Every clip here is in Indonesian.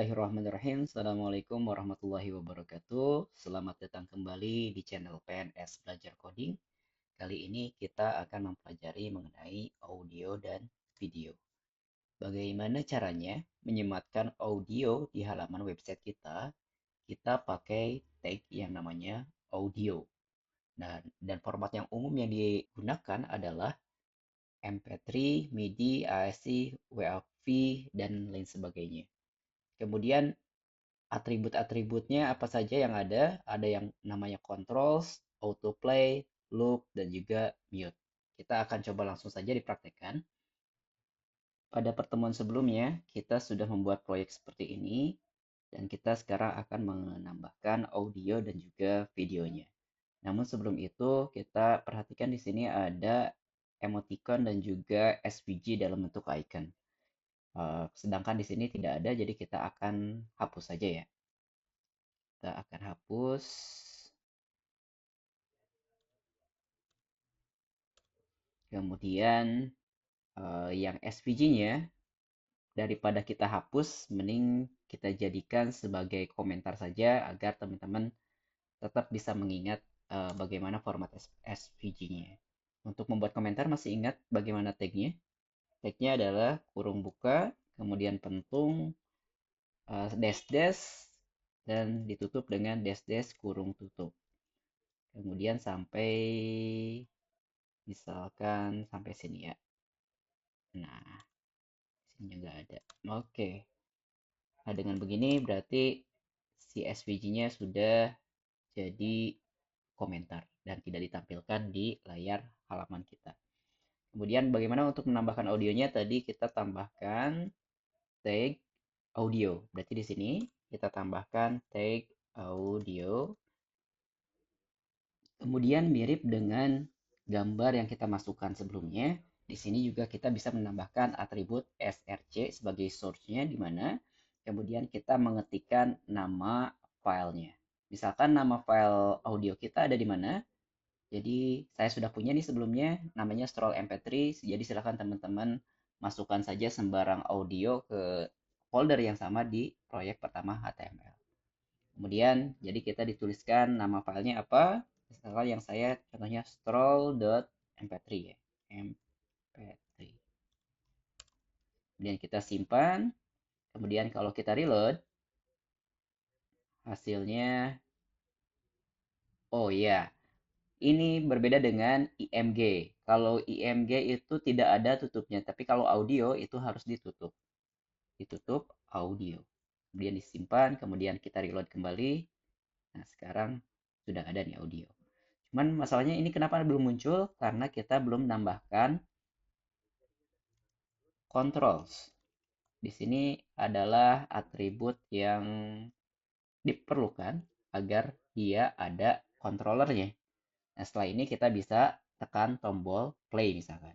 Bismillahirrahmanirrahim. Assalamualaikum warahmatullahi wabarakatuh. Selamat datang kembali di channel PNS Belajar Coding. Kali ini kita akan mempelajari mengenai audio dan video. Bagaimana caranya menyematkan audio di halaman website kita? Kita pakai tag yang namanya audio. Dan format yang umum yang digunakan adalah MP3, MIDI, ASC, WAV, dan lain sebagainya. Kemudian atribut-atributnya apa saja yang ada? Ada yang namanya controls, autoplay, loop, dan juga mute. Kita akan coba langsung saja dipraktekkan. Pada pertemuan sebelumnya, kita sudah membuat proyek seperti ini, dan kita sekarang akan menambahkan audio dan juga videonya. Namun sebelum itu, kita perhatikan di sini ada emoticon dan juga SVG dalam bentuk icon. Sedangkan di sini tidak ada, jadi kita akan hapus saja ya. Kita akan hapus. Kemudian yang SVG-nya daripada kita hapus, mending kita jadikan sebagai komentar saja agar teman-teman tetap bisa mengingat bagaimana format SVG-nya. Untuk membuat komentar masih ingat bagaimana tag-nya? Tag-nya adalah kurung buka, kemudian pentung, dash dash, dan ditutup dengan dash dash kurung tutup. Kemudian sampai misalkan sampai sini ya. Nah, sini nggak ada. Oke. Nah, dengan begini berarti si SVG-nya sudah jadi komentar dan tidak ditampilkan di layar halaman kita. Kemudian bagaimana untuk menambahkan audionya? Tadi kita tambahkan tag audio. Berarti di sini kita tambahkan tag audio. Kemudian mirip dengan gambar yang kita masukkan sebelumnya, di sini juga kita bisa menambahkan atribut src sebagai source-nya di mana kemudian kita mengetikkan nama filenya. Misalkan nama file audio kita ada di mana? Jadi saya sudah punya nih sebelumnya namanya stroll mp3, jadi silahkan teman-teman masukkan saja sembarang audio ke folder yang sama di proyek pertama HTML. Kemudian jadi kita dituliskan nama filenya apa? Misalkan yang saya contohnya stroll.mp3 ya. mp3. Kemudian kita simpan. Kemudian kalau kita reload, hasilnya, oh ya, ini berbeda dengan IMG. Kalau IMG itu tidak ada tutupnya, tapi kalau audio itu harus ditutup. Ditutup audio. Kemudian disimpan, kemudian kita reload kembali. Nah, sekarang sudah ada nih audio. Cuman masalahnya ini kenapa belum muncul? Karena kita belum menambahkan controls. Di sini adalah atribut yang diperlukan agar dia ada controllernya. Nah, setelah ini kita bisa tekan tombol play misalkan.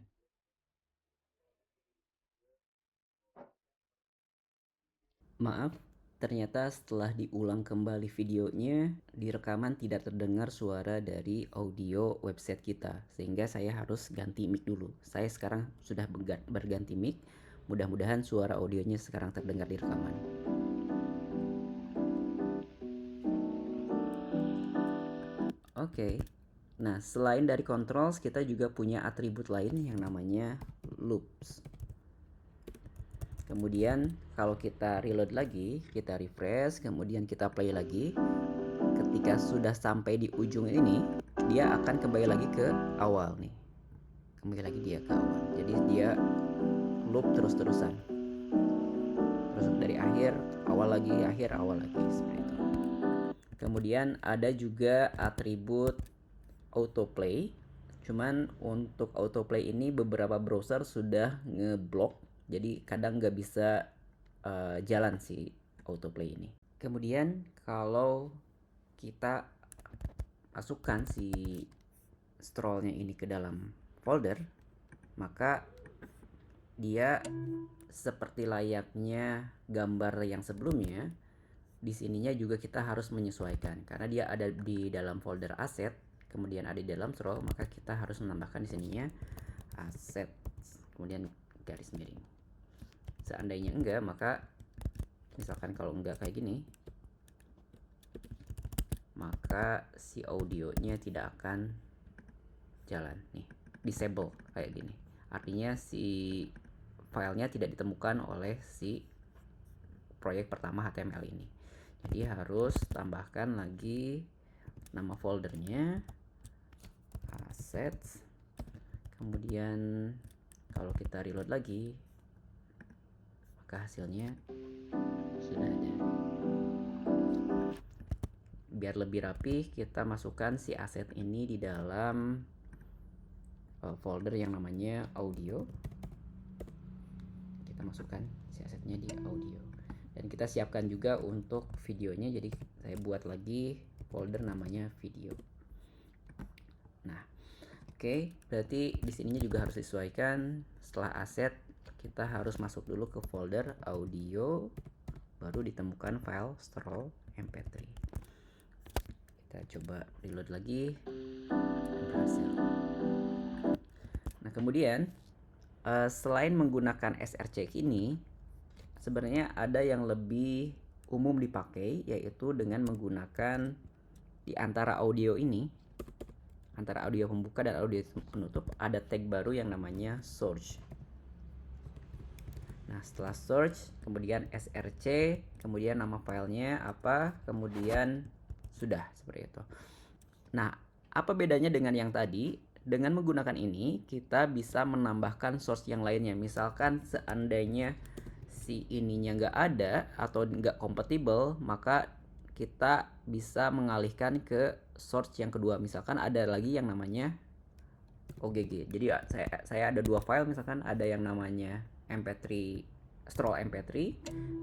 Maaf, ternyata setelah diulang kembali videonya, di rekaman tidak terdengar suara dari audio website kita. Sehingga saya harus ganti mic dulu. Saya sekarang sudah berganti mic. Mudah-mudahan suara audionya sekarang terdengar di rekaman. Oke. Nah, selain dari controls, kita juga punya atribut lain yang namanya loops. Kemudian kalau kita reload lagi, kita refresh, kemudian kita play lagi. Ketika sudah sampai di ujung ini, dia akan kembali lagi ke awal nih. Kembali lagi dia ke awal. Jadi dia loop terus-terusan. Terus dari akhir, awal lagi, akhir, awal lagi, seperti itu. Kemudian ada juga atribut autoplay. Cuman untuk autoplay ini beberapa browser sudah ngeblok, jadi kadang nggak bisa jalan si autoplay ini. Kemudian kalau kita masukkan si scrollnya ini ke dalam folder, maka dia seperti layaknya gambar yang sebelumnya. Di sininya juga kita harus menyesuaikan karena dia ada di dalam folder aset, kemudian ada di dalam scroll, maka kita harus menambahkan di sininya aset, kemudian garis miring. Seandainya enggak, maka Misalkan kalau enggak kayak gini, maka si audionya tidak akan jalan nih, disable kayak gini. Artinya si filenya tidak ditemukan oleh si proyek pertama HTML ini. Jadi harus tambahkan lagi nama foldernya, assets, kemudian kalau kita reload lagi, maka hasilnya sudah ada. Biar lebih rapi, kita masukkan si aset ini di dalam folder yang namanya audio. Kita masukkan si asetnya di audio, dan kita siapkan juga untuk videonya. Jadi saya buat lagi folder namanya video. Nah, oke, berarti di sininya juga harus disesuaikan. Setelah aset, kita harus masuk dulu ke folder audio, baru ditemukan file stroll mp3. Kita coba reload lagi, berhasil. Nah, kemudian selain menggunakan src ini, sebenarnya ada yang lebih umum dipakai, yaitu dengan menggunakan di antara audio ini, antara audio pembuka dan audio penutup, ada tag baru yang namanya source. Nah, setelah search, kemudian src, kemudian nama filenya apa, kemudian sudah, seperti itu. Nah, apa bedanya dengan yang tadi? Dengan menggunakan ini, kita bisa menambahkan source yang lainnya. Misalkan seandainya si ininya nggak ada atau nggak kompatibel, maka kita bisa mengalihkan ke source yang kedua. Misalkan ada lagi yang namanya OGG. Jadi saya ada dua file, misalkan ada yang namanya mp3, stroll mp3,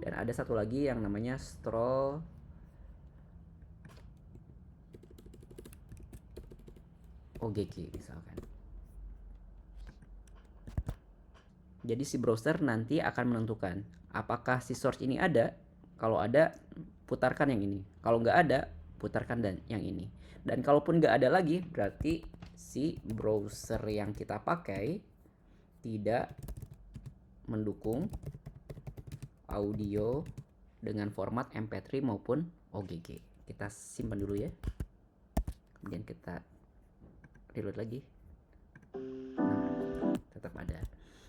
dan ada satu lagi yang namanya stroll OGG misalkan. Jadi si browser nanti akan menentukan apakah si source ini ada. Kalau ada, putarkan yang ini. Kalau nggak ada, putarkan dan yang ini. Dan kalaupun nggak ada lagi, berarti si browser yang kita pakai tidak mendukung audio dengan format mp3 maupun OGG. Kita simpan dulu ya. Kemudian kita reload lagi. Nah, tetap ada.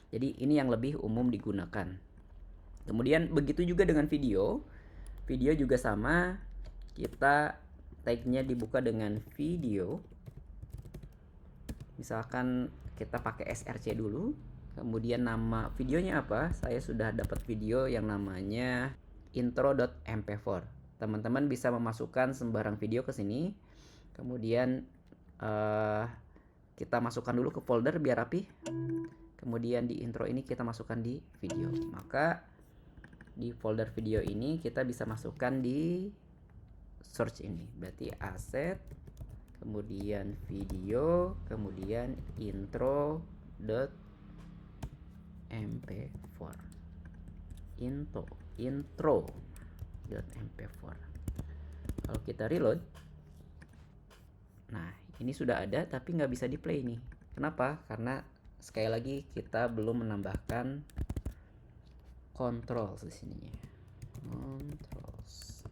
Jadi ini yang lebih umum digunakan. Kemudian begitu juga dengan video. Video juga sama. Kita tagnya dibuka dengan video. Misalkan kita pakai src dulu. Kemudian nama videonya apa? Saya sudah dapat video yang namanya intro.mp4. Teman-teman bisa memasukkan sembarang video ke sini. Kemudian kita masukkan dulu ke folder biar rapi. Kemudian di intro ini kita masukkan di video. Maka di folder video ini kita bisa masukkan di search ini. Berarti aset, kemudian video, kemudian intro.mp4. intro.mp4. Kalau kita reload, nah ini sudah ada tapi nggak bisa di play nih. Kenapa? Karena sekali lagi kita belum menambahkan controls di sininya. Controls.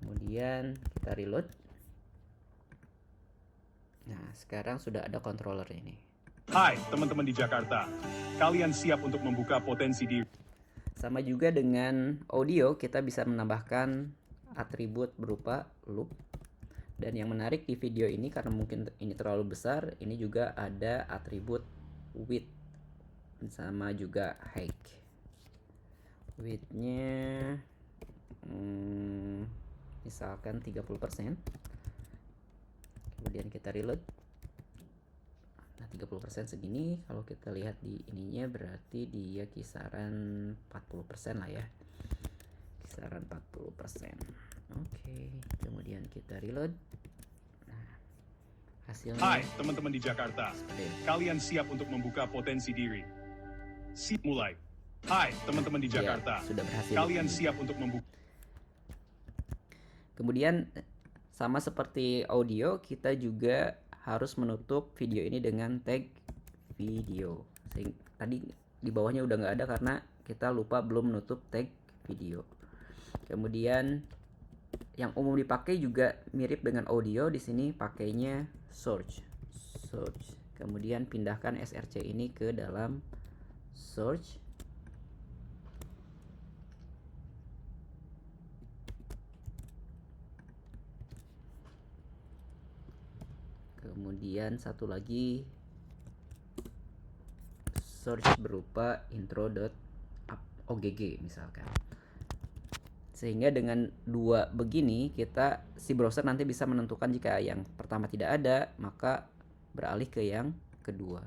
Kemudian kita reload. Nah, sekarang sudah ada controller ini. Hai teman-teman di Jakarta, kalian siap untuk membuka potensi diri? Sama juga dengan audio, kita bisa menambahkan atribut berupa loop. Dan yang menarik di video ini, karena mungkin ini terlalu besar, ini juga ada atribut width sama juga height. Widthnya misalkan 30%. Kemudian kita reload. Nah, 30% segini. Kalau kita lihat di ininya, berarti dia kisaran 40% lah ya. Kisaran 40%. Oke, kemudian kita reload. Nah, hasilnya. Hai teman-teman di Jakarta, kalian siap untuk membuka potensi diri? Mulai. Hai teman-teman di Jakarta, ya, sudah berhasil. Kalian siap untuk membuka. Kemudian sama seperti audio, kita juga harus menutup video ini dengan tag video. Tadi di bawahnya udah nggak ada karena kita lupa belum menutup tag video. Kemudian yang umum dipakai juga mirip dengan audio, di sini pakainya search. Kemudian pindahkan src ini ke dalam search. Kemudian satu lagi search berupa intro.ogg misalkan. Sehingga dengan dua begini si browser nanti bisa menentukan jika yang pertama tidak ada, maka beralih ke yang kedua.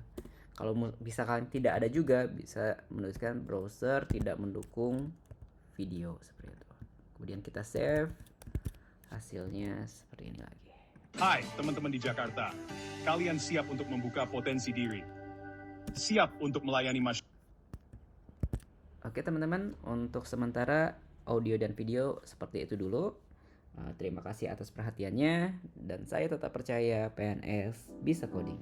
Kalau misalkan tidak ada juga, bisa menuliskan browser tidak mendukung video seperti itu. Kemudian kita save, hasilnya seperti ini lagi. Hai teman-teman di Jakarta, kalian siap untuk membuka potensi diri? Siap untuk melayani masyarakat? Oke teman-teman, untuk sementara audio dan video seperti itu dulu. Terima kasih atas perhatiannya, dan saya tetap percaya PNS bisa coding.